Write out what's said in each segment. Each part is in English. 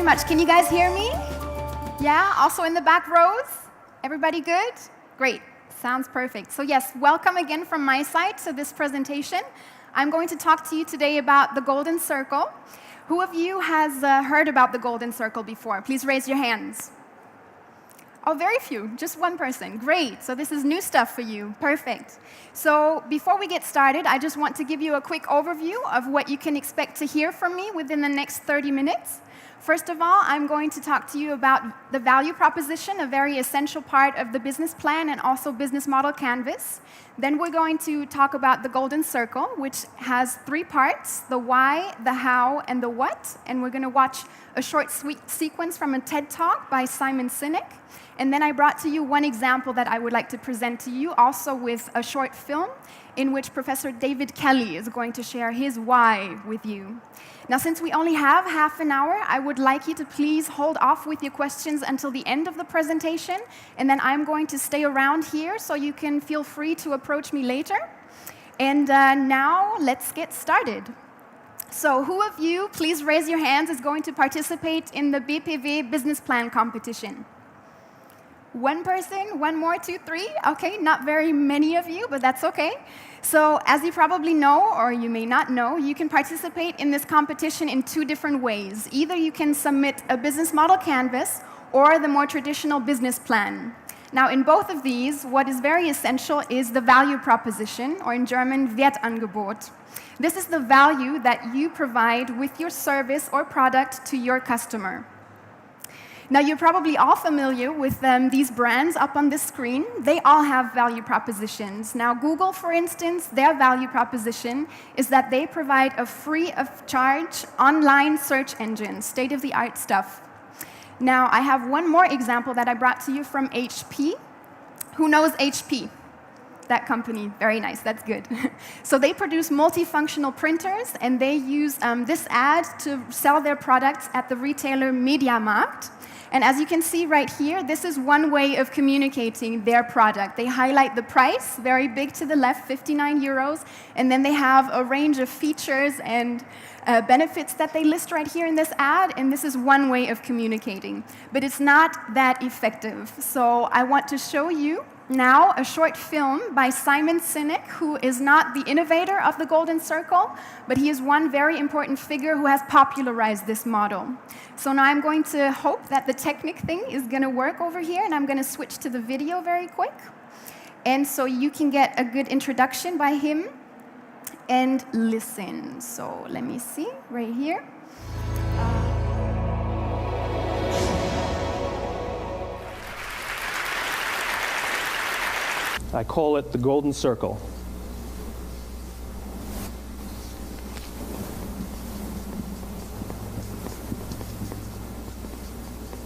much. Can you guys hear me? Yeah, also in the back rows? Everybody good? Great, sounds perfect. So yes, welcome again from my side to this presentation. I'm going to talk to you today about the golden circle. Who of you has heard about the golden circle before? Please raise your hands. Oh, very few, just one person. Great, so this is new stuff for you. Perfect. So before we get started, I just want to give you a quick overview of what you can expect to hear from me within the next 30 minutes. First of all, I'm going to talk to you about the value proposition, a very essential part of the business plan and also business model canvas. Then we're going to talk about the golden circle, which has 3 parts, the why, the how, and the what. And we're going to watch a short sequence from a TED Talk by Simon Sinek. And then I brought to you one example that I would like to present to you, also with a short film in which Professor David Kelly is going to share his why with you. Now, since we only have half an hour, I would like you to please hold off with your questions until the end of the presentation, and then I'm going to stay around here so you can feel free to approach me later. And now, let's get started. So who of you, please raise your hands, is going to participate in the BPV business plan competition? One person, one more, 2, 3. Okay, not very many of you, but that's okay. So as you probably know, or you may not know, you can participate in this competition in 2 different ways. Either you can submit a business model canvas or the more traditional business plan. Now, in both of these, what is very essential is the value proposition, or in German, Wertangebot. This is the value that you provide with your service or product to your customer. Now, you're probably all familiar with these brands up on this screen. They all have value propositions. Now, Google, for instance, their value proposition is that they provide a free of charge online search engine, state-of-the-art stuff. Now, I have one more example that I brought to you from HP. Who knows HP? That company, very nice, that's good. So they produce multifunctional printers, and they use this ad to sell their products at the retailer MediaMarkt. And as you can see right here, this is one way of communicating their product. They highlight the price, very big to the left, 59 euros, and then they have a range of features and benefits that they list right here in this ad, and this is one way of communicating. But it's not that effective. So I want to show you now a short film by Simon Sinek, who is not the innovator of the golden circle, but he is one very important figure who has popularized this model. So now I'm going to hope that the Technic thing is going to work over here, and I'm going to switch to the video very quick. And so you can get a good introduction by him and listen. So let me see, right here. I call it the golden circle.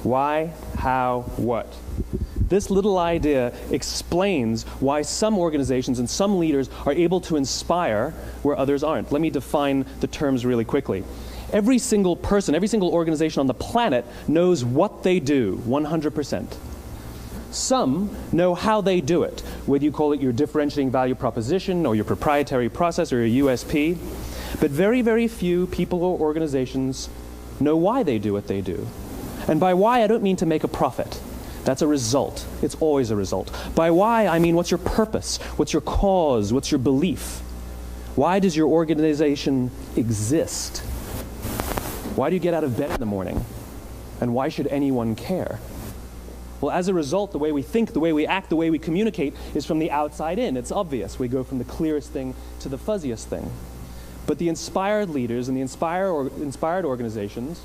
Why, how, what? This little idea explains why some organizations and some leaders are able to inspire where others aren't. Let me define the terms really quickly. Every single person, every single organization on the planet knows what they do, 100%. Some know how they do it, whether you call it your differentiating value proposition or your proprietary process or your USP. But very, very few people or organizations know why they do what they do. And by why, I don't mean to make a profit. That's a result. It's always a result. By why, I mean what's your purpose? What's your cause? What's your belief? Why does your organization exist? Why do you get out of bed in the morning? And why should anyone care? Well, as a result, the way we think, the way we act, the way we communicate is from the outside in. It's obvious. We go from the clearest thing to the fuzziest thing. But the inspired leaders and the inspired organizations,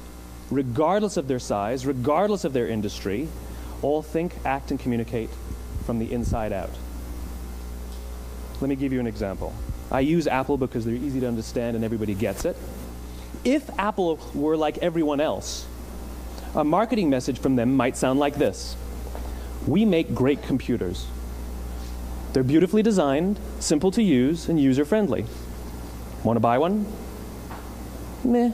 regardless of their size, regardless of their industry, all think, act, and communicate from the inside out. Let me give you an example. I use Apple because they're easy to understand and everybody gets it. If Apple were like everyone else, a marketing message from them might sound like this. We make great computers. They're beautifully designed, simple to use, and user-friendly. Want to buy one? Meh.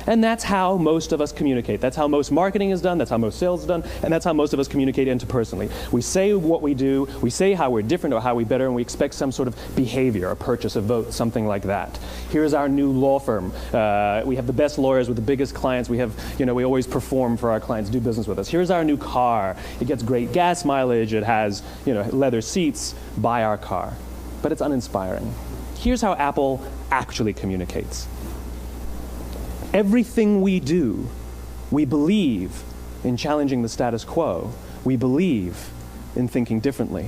And that's how most of us communicate. That's how most marketing is done, that's how most sales is done, and that's how most of us communicate interpersonally. We say what we do, we say how we're different or how we're better, and we expect some sort of behavior, a purchase, a vote, something like that. Here's our new law firm. We have the best lawyers with the biggest clients. We have, we always perform for our clients, do business with us. Here's our new car. It gets great gas mileage. It has, leather seats. Buy our car. But it's uninspiring. Here's how Apple actually communicates. Everything we do, we believe in challenging the status quo. We believe in thinking differently.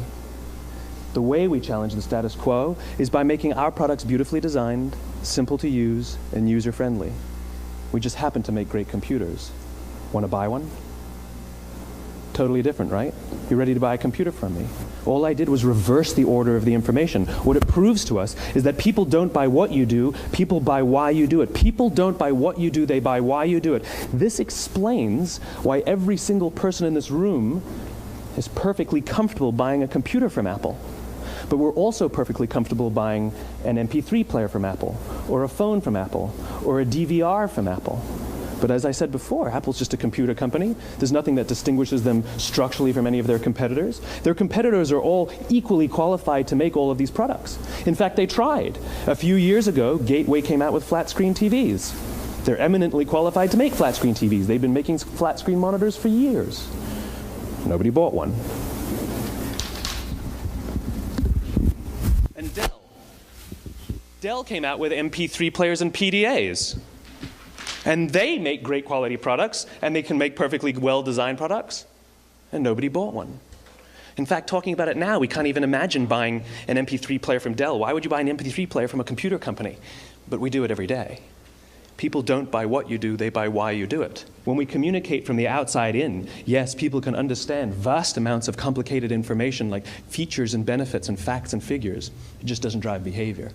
The way we challenge the status quo is by making our products beautifully designed, simple to use, and user-friendly. We just happen to make great computers. Want to buy one? Totally different, right? You ready to buy a computer from me? All I did was reverse the order of the information. What it proves to us is that people don't buy what you do, people buy why you do it. People don't buy what you do, they buy why you do it. This explains why every single person in this room is perfectly comfortable buying a computer from Apple. But we're also perfectly comfortable buying an MP3 player from Apple, or a phone from Apple, or a DVR from Apple. But as I said before, Apple's just a computer company. There's nothing that distinguishes them structurally from any of their competitors. Their competitors are all equally qualified to make all of these products. In fact, they tried. A few years ago, Gateway came out with flat-screen TVs. They're eminently qualified to make flat-screen TVs. They've been making flat-screen monitors for years. Nobody bought one. And Dell came out with MP3 players and PDAs. And they make great quality products, and they can make perfectly well-designed products, and nobody bought one. In fact, talking about it now, we can't even imagine buying an MP3 player from Dell. Why would you buy an MP3 player from a computer company? But we do it every day. People don't buy what you do, they buy why you do it. When we communicate from the outside in, yes, people can understand vast amounts of complicated information like features and benefits and facts and figures. It just doesn't drive behavior.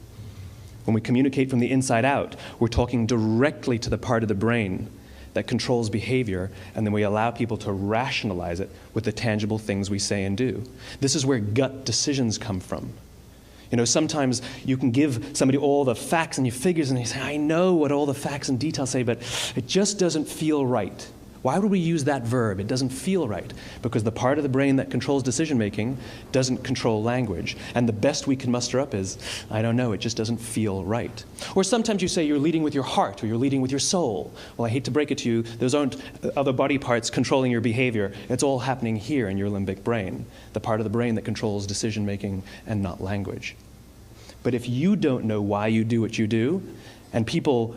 When we communicate from the inside out, we're talking directly to the part of the brain that controls behavior, and then we allow people to rationalize it with the tangible things we say and do. This is where gut decisions come from. Sometimes you can give somebody all the facts and your figures, and they say, I know what all the facts and details say, but it just doesn't feel right. Why would we use that verb? It doesn't feel right, because the part of the brain that controls decision-making doesn't control language. And the best we can muster up is, I don't know, it just doesn't feel right. Or sometimes you say you're leading with your heart, or you're leading with your soul. Well, I hate to break it to you, those aren't other body parts controlling your behavior. It's all happening here in your limbic brain, the part of the brain that controls decision-making and not language. But if you don't know why you do what you do, and people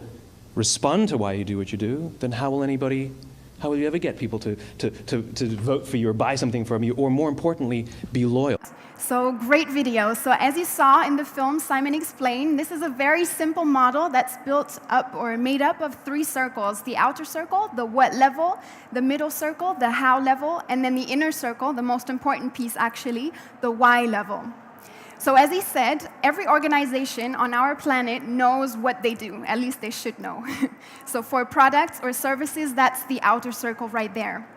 respond to why you do what you do, then how will you ever get people to vote for you or buy something from you, or more importantly, be loyal? So great video. So as you saw in the film, Simon explained, this is a very simple model that's built up or made up of 3 circles. The outer circle, the what level, the middle circle, the how level, and then the inner circle, the most important piece actually, the why level. So as he said, every organization on our planet knows what they do. At least they should know. So for products or services, that's the outer circle right there.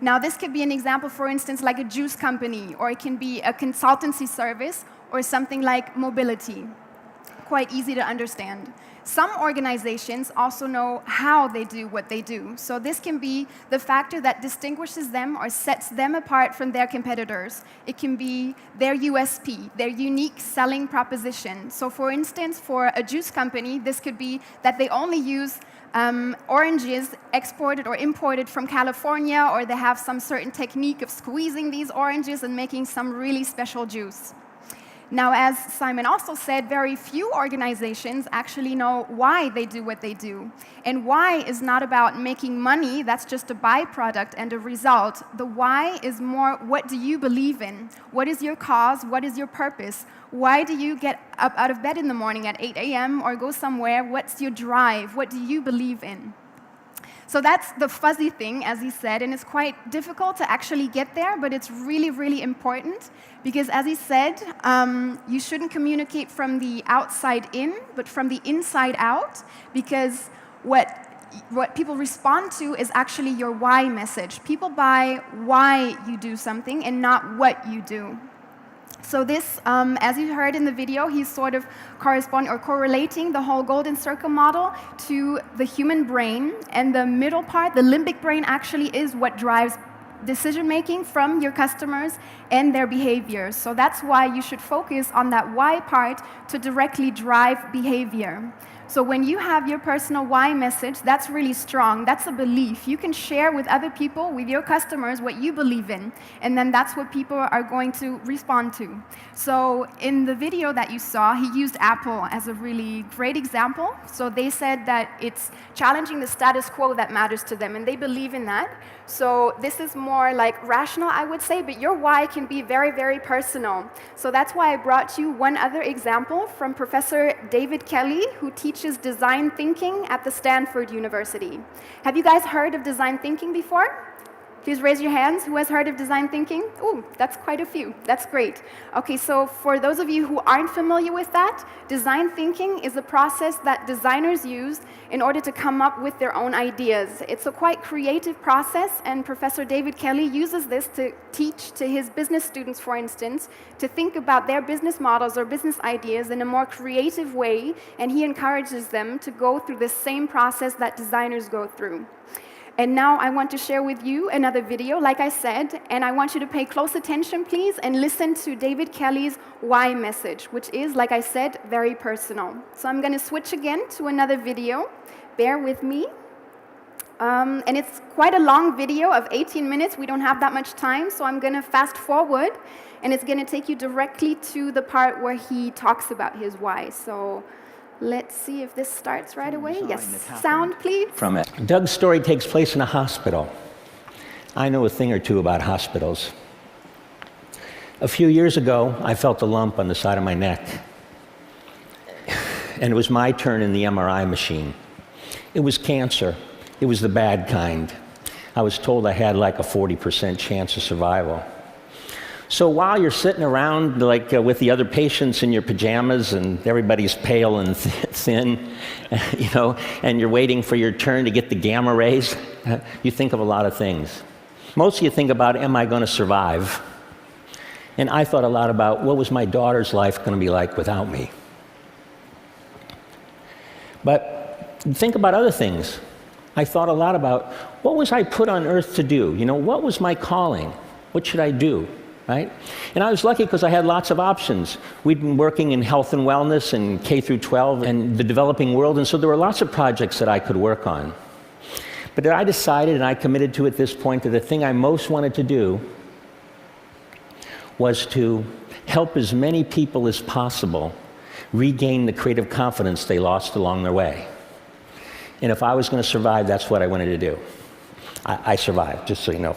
Now this could be an example, for instance, like a juice company, or it can be a consultancy service, or something like mobility. Quite easy to understand. Some organizations also know how they do what they do. So this can be the factor that distinguishes them or sets them apart from their competitors. It can be their USP, their unique selling proposition. So for instance, for a juice company, this could be that they only use oranges exported or imported from California, or they have some certain technique of squeezing these oranges and making some really special juice. Now, as Simon also said, very few organizations actually know why they do what they do. And why is not about making money, that's just a byproduct and a result. The why is more, what do you believe in? What is your cause? What is your purpose? Why do you get up out of bed in the morning at 8 a.m. or go somewhere? What's your drive? What do you believe in? So that's the fuzzy thing, as he said, and it's quite difficult to actually get there, but it's really, really important, because as he said, you shouldn't communicate from the outside in, but from the inside out, because what people respond to is actually your why message. People buy why you do something and not what you do. So this, as you heard in the video, he's sort of correlating the whole golden circle model to the human brain. And the middle part, the limbic brain, actually is what drives decision-making from your customers and their behaviors. So that's why you should focus on that why part to directly drive behavior. So when you have your personal why message, that's really strong. That's a belief. You can share with other people, with your customers, what you believe in. And then that's what people are going to respond to. So in the video that you saw, he used Apple as a really great example. So they said that it's challenging the status quo that matters to them, and they believe in that. So this is more like rational, I would say, but your why can be very, very personal. So that's why I brought you one other example from Professor David Kelly, who teaches design thinking at the Stanford University. Have you guys heard of design thinking before? Please raise your hands. Who has heard of design thinking? Ooh, that's quite a few. That's great. Okay, so for those of you who aren't familiar with that, design thinking is a process that designers use in order to come up with their own ideas. It's a quite creative process, and Professor David Kelly uses this to teach to his business students, for instance, to think about their business models or business ideas in a more creative way, and he encourages them to go through the same process that designers go through. And now I want to share with you another video, like I said, and I want you to pay close attention, please, and listen to David Kelly's why message, which is, like I said, very personal. So I'm going to switch again to another video. Bear with me. And it's quite a long video of 18 minutes. We don't have that much time, so I'm going to fast forward, and it's going to take you directly to the part where he talks about his why. So let's see if this starts right away. Yes, sound, please. From it. Doug's story takes place in a hospital. I know a thing or two about hospitals. A few years ago, I felt a lump on the side of my neck. And it was my turn in the MRI machine. It was cancer. It was the bad kind. I was told I had like a 40% chance of survival. So while you're sitting around like with the other patients in your pajamas and everybody's pale and thin, you know, and you're waiting for your turn to get the gamma rays, you think of a lot of things. Mostly you think about, am I going to survive? And I thought a lot about, what was my daughter's life going to be like without me? But think about other things. I thought a lot about, what was I put on earth to do? You know, what was my calling? What should I do? Right? And I was lucky because I had lots of options. We'd been working in health and wellness and K through 12 and the developing world, and so there were lots of projects that I could work on. But I decided, and I committed to at this point, that the thing I most wanted to do was to help as many people as possible regain the creative confidence they lost along their way. And if I was going to survive, that's what I wanted to do. I survived, just so you know.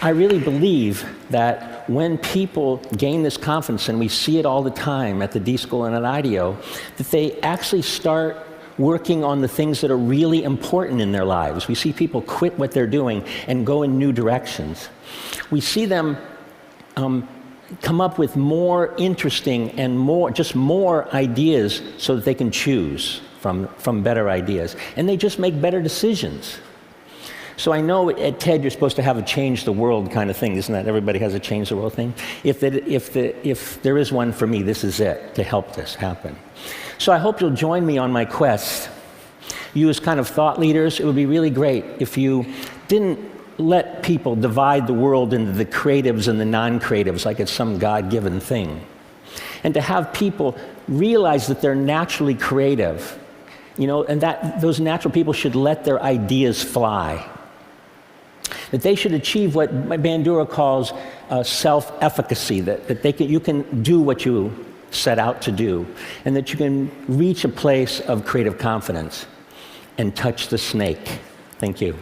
I really believe that when people gain this confidence, and we see it all the time at the D School and at IDEO, that they actually start working on the things that are really important in their lives. We see people quit what they're doing and go in new directions. We see them come up with more interesting and more ideas so that they can choose from better ideas. And they just make better decisions. So I know at TED you're supposed to have a change the world kind of thing, isn't that? Everybody has a change the world thing. If there is one for me, this is it, to help this happen. So I hope you'll join me on my quest. You as kind of thought leaders, it would be really great if you didn't let people divide the world into the creatives and the non-creatives like it's some God-given thing. And to have people realize that they're naturally creative, you know, and that those natural people should let their ideas fly. That they should achieve what Bandura calls self-efficacy, that you can do what you set out to do, and that you can reach a place of creative confidence and touch the snake. Thank you.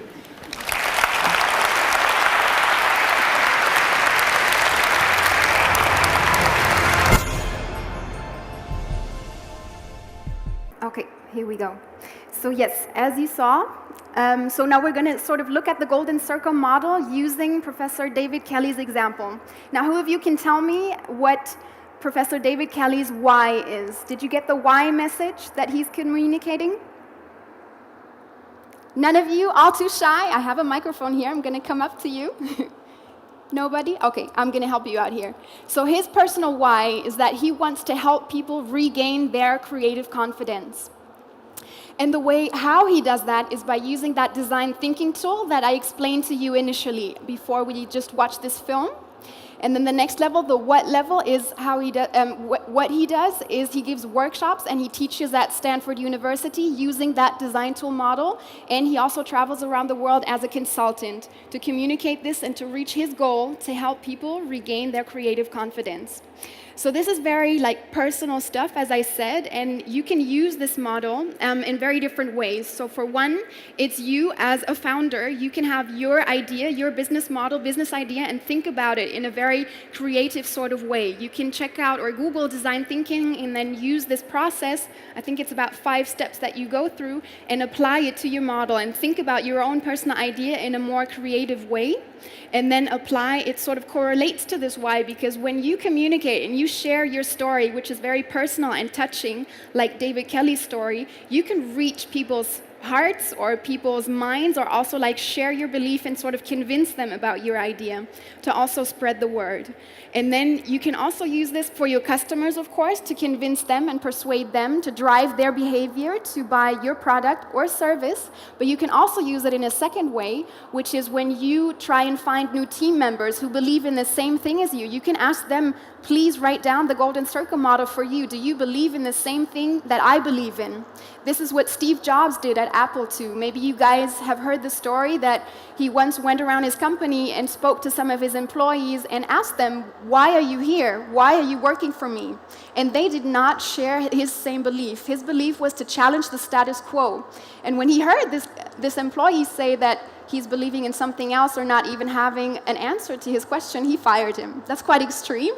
Okay, here we go. So yes, as you saw, so now we're going to sort of look at the golden circle model using Professor David Kelly's example. Now, who of you can tell me what Professor David Kelly's why is? Did you get the why message that he's communicating? None of you? All too shy? I have a microphone here. I'm going to come up to you. Nobody? Okay, I'm going to help you out here. So his personal why is that he wants to help people regain their creative confidence. And the way how he does that is by using that design thinking tool that I explained to you initially before we just watched this film. And then the next level, the what level, is how he does. What he does is he gives workshops and he teaches at Stanford University using that design tool model. And he also travels around the world as a consultant to communicate this and to reach his goal to help people regain their creative confidence. So this is very personal stuff, as I said, and you can use this model in very different ways. So for one, it's you as a founder. You can have your idea, your business model, business idea, and think about it in a very creative sort of way. You can check out or Google design thinking and then use this process. I think it's about 5 steps that you go through and apply it to your model and think about your own personal idea in a more creative way. And then apply, it sort of correlates to this why, because when you communicate and you share your story, which is very personal and touching, like David Kelly's story, you can reach people's hearts or people's minds, or also share your belief and sort of convince them about your idea to also spread the word. And then you can also use this for your customers, of course, to convince them and persuade them to drive their behavior to buy your product or service. But you can also use it in a second way, which is when you try and find new team members who believe in the same thing as you. You can ask them, please write down the golden circle model for you. Do you believe in the same thing that I believe in? This is what Steve Jobs did at Apple too. Maybe you guys have heard the story that he once went around his company and spoke to some of his employees and asked them, why are you here? Why are you working for me? And they did not share his same belief. His belief was to challenge the status quo. And when he heard this employee say that he's believing in something else or not even having an answer to his question, he fired him. That's quite extreme.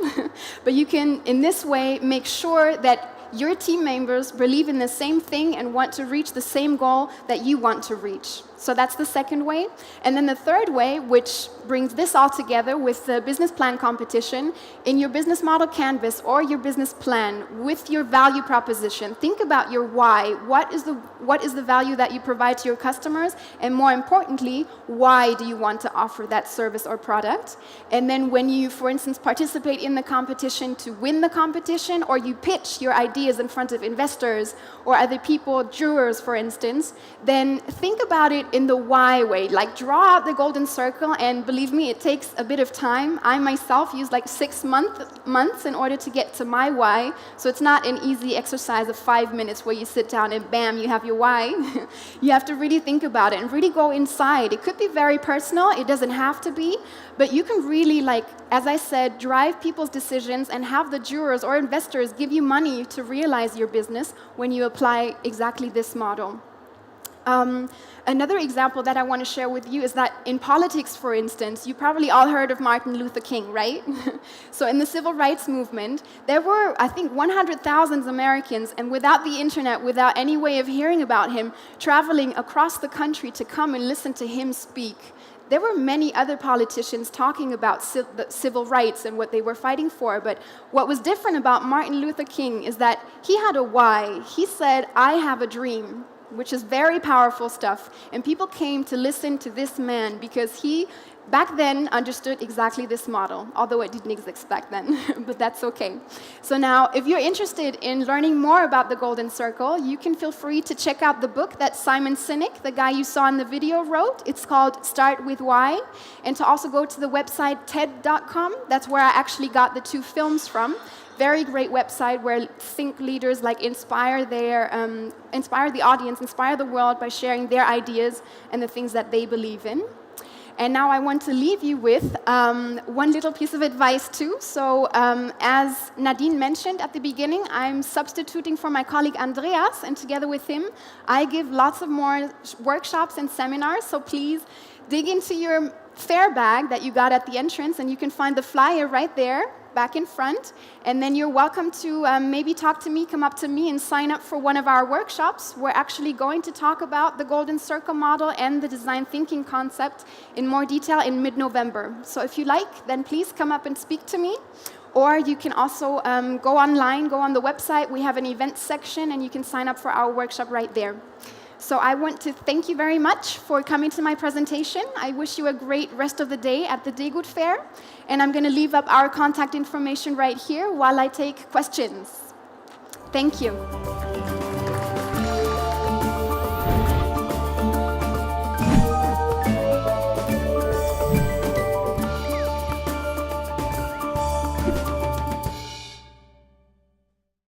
But you can, in this way, make sure that your team members believe in the same thing and want to reach the same goal that you want to reach. So that's the second way. And then the third way, which brings this all together with the business plan competition, in your business model canvas or your business plan with your value proposition, think about your why. What is the value that you provide to your customers? And more importantly, why do you want to offer that service or product? And then when you, for instance, participate in the competition to win the competition, or you pitch your ideas in front of investors or other people, jurors, for instance, then think about it in the why way. Draw out the golden circle, and believe me, it takes a bit of time. I myself use 6 months in order to get to my why, so it's not an easy exercise of 5 minutes where you sit down and bam, you have your why. You have to really think about it and really go inside. It could be very personal, it doesn't have to be, but you can really, as I said, drive people's decisions and have the jurors or investors give you money to realize your business when you apply exactly this model. Another example that I want to share with you is that in politics, for instance, you probably all heard of Martin Luther King, right? So in the civil rights movement, there were, I think, 100,000 Americans, and without the internet, without any way of hearing about him, traveling across the country to come and listen to him speak. There were many other politicians talking about civil rights and what they were fighting for, but what was different about Martin Luther King is that he had a why. He said, I have a dream, which is very powerful stuff. And people came to listen to this man because he, back then, understood exactly this model, although it didn't exist back then, but that's okay. So now, if you're interested in learning more about the Golden Circle, you can feel free to check out the book that Simon Sinek, the guy you saw in the video, wrote. It's called Start With Why, and to also go to the website TED.com. That's where I actually got the 2 films from. Very great website where think leaders inspire the audience, inspire the world by sharing their ideas and the things that they believe in. And now I want to leave you with one little piece of advice too. So as Nadine mentioned at the beginning, I'm substituting for my colleague Andreas, and together with him, I give lots of more workshops and seminars. So please dig into your fare bag that you got at the entrance, and you can find the flyer right there, back in front, and then you're welcome to maybe talk to me, come up to me and sign up for one of our workshops. We're actually going to talk about the Golden Circle model and the design thinking concept in more detail in mid-November. So if you like, then please come up and speak to me. Or you can also go online, go on the website. We have an events section, and you can sign up for our workshop right there. So I want to thank you very much for coming to my presentation. I wish you a great rest of the day at the deGUT fair. And I'm going to leave up our contact information right here while I take questions. Thank you.